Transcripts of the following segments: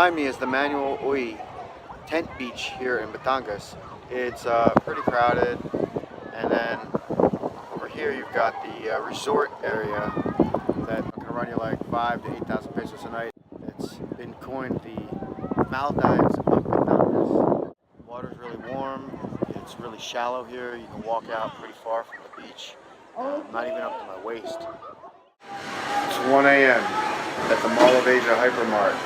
Behind me is the Manuel Uy tent beach here in Batangas. It's pretty crowded, and then over here you've got the resort area that can run you like 5,000 to 8,000 pesos a night. It's been coined the Maldives of Batangas. Water's really warm, it's really shallow here. You can walk out pretty far from the beach, not even up to my waist. It's 1 a.m. at the Mall of Asia Hypermart.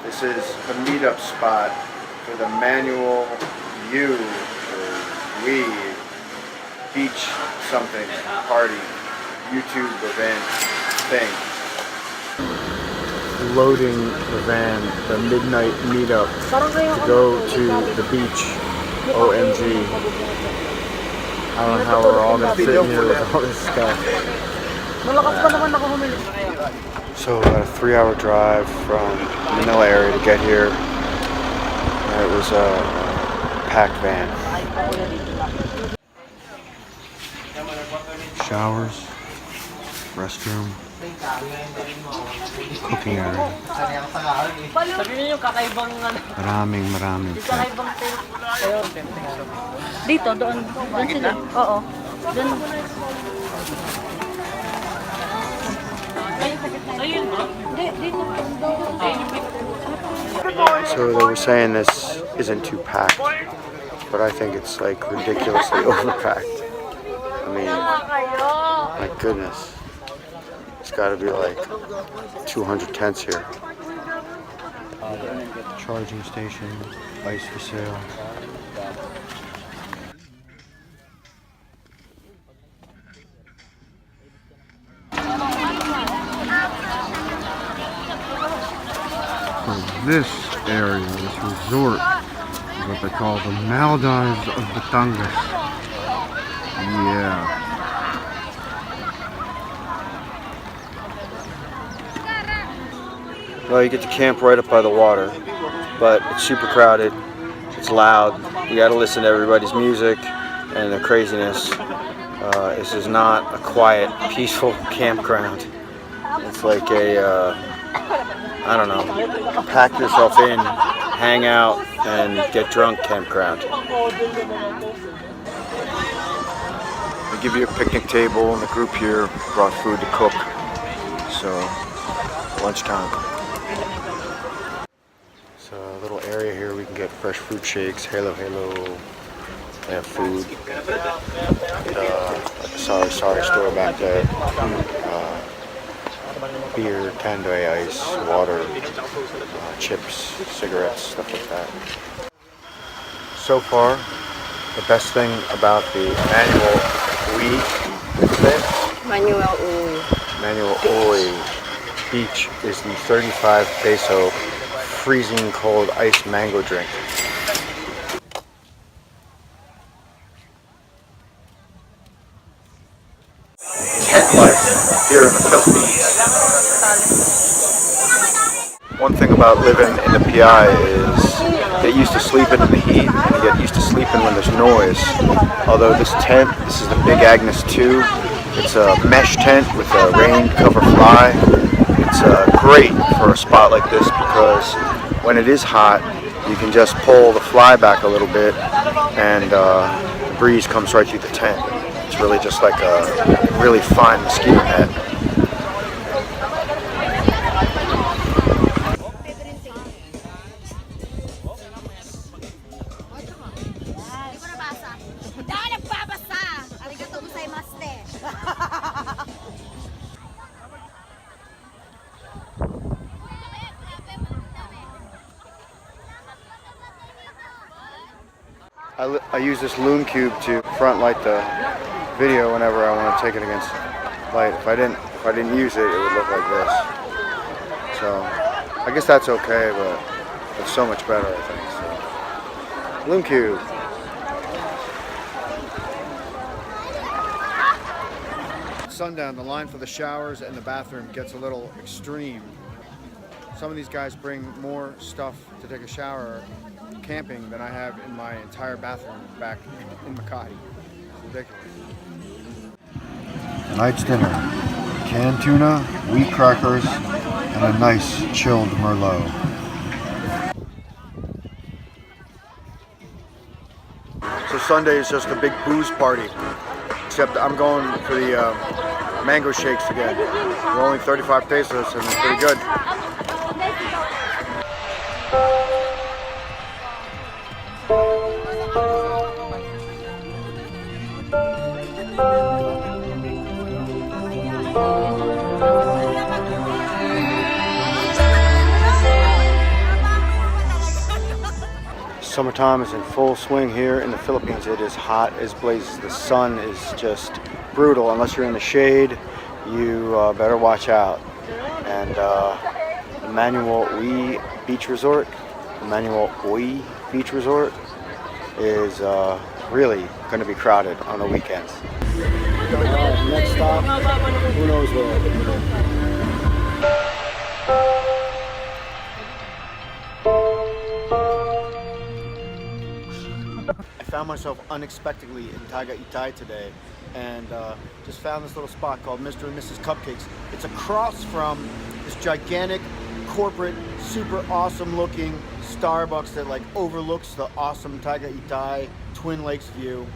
This is the meetup spot for the Manuel Uy beach something party YouTube event thing. Loading the van, the midnight meetup to go to the beach. OMG. I don't know how we're all gonna fit here with all this stuff. So about a 3-hour drive from Manila area to get here. It was a packed van. Showers, restroom, cooking area. Maraming Dito, doon sila. Oo. Doon. So they were saying this isn't too packed, but I think it's like ridiculously overpacked. I mean, my goodness, it's got to be like 200 tents here. Charging station, ice for sale. This area, this resort, is what they call the Maldives of Batangas. Yeah. Well, you get to camp right up by the water, but it's super crowded, it's loud, you gotta listen to everybody's music and the craziness. This is not a quiet, peaceful campground. It's like a I don't know, pack yourself in, hang out, and get drunk campground. They give you a picnic table, and the group here brought food to cook. So, lunchtime. So, a little area here we can get fresh fruit shakes, halo. They have food. Sorry store back there. Beer, tandoy ice, water, chips, cigarettes, stuff like that. So far, the best thing about the Manuel Uy, Manuel Uy beach is the 35 peso freezing cold iced mango drink. Tent life here in the Philippines. One thing about living in the PI is get used to sleeping in the heat and you get used to sleeping when there's noise. Although this is the Big Agnes 2. It's a mesh tent with a rain cover fly. It's great for a spot like this because when it is hot, you can just pull the fly back a little bit and the breeze comes right through the tent. It's really just like a really fine mosquito net. I use this loom cube to front light the video whenever I want to take it against light. If I didn't use it, it would look like this. So I guess that's okay, but it's so much better, I think. So, loom cube. Sundown, the line for the showers and the bathroom gets a little extreme. Some of these guys bring more stuff to take a shower camping than I have in my entire bathroom back in Makati. It's ridiculous. Tonight's dinner, canned tuna, wheat crackers, and a nice chilled Merlot. Sunday is just a big booze party. Except I'm going for the mango shakes again. They're only 35 pesos and they're pretty good. Summertime is in full swing here in the Philippines. It is hot as blazes. The sun is just brutal. Unless you're in the shade, you better watch out. And the Manuel Uy Beach Resort, is really going to be crowded on the weekends. Next stop, who knows where. I found myself unexpectedly in Tagaytay today and just found this little spot called Mr. and Mrs. Cupcakes. It's across from this gigantic corporate, super awesome looking Starbucks that like overlooks the awesome Tagaytay Twin Lakes view.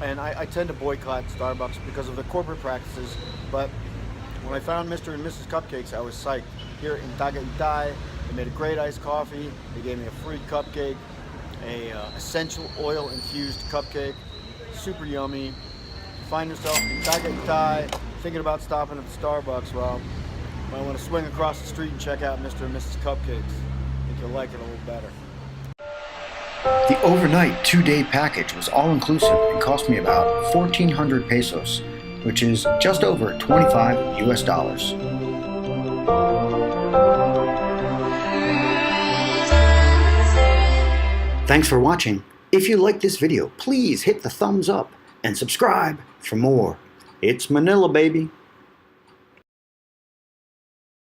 And I tend to boycott Starbucks because of the corporate practices, but when I found Mr. and Mrs. Cupcakes, I was psyched. Here in Tagaytay, they made a great iced coffee, they gave me a free cupcake, a essential oil infused cupcake, super yummy. If you find yourself in Tagaytay thinking about stopping at the Starbucks, well, you might want to swing across the street and check out Mr. and Mrs. Cupcakes. I think you'll like it a little better. The overnight 2-day package was all-inclusive and cost me about 1,400 pesos, which is just over $25 US. Thanks for watching. If you like this video, please hit the thumbs up and subscribe for more. It's Manila, baby.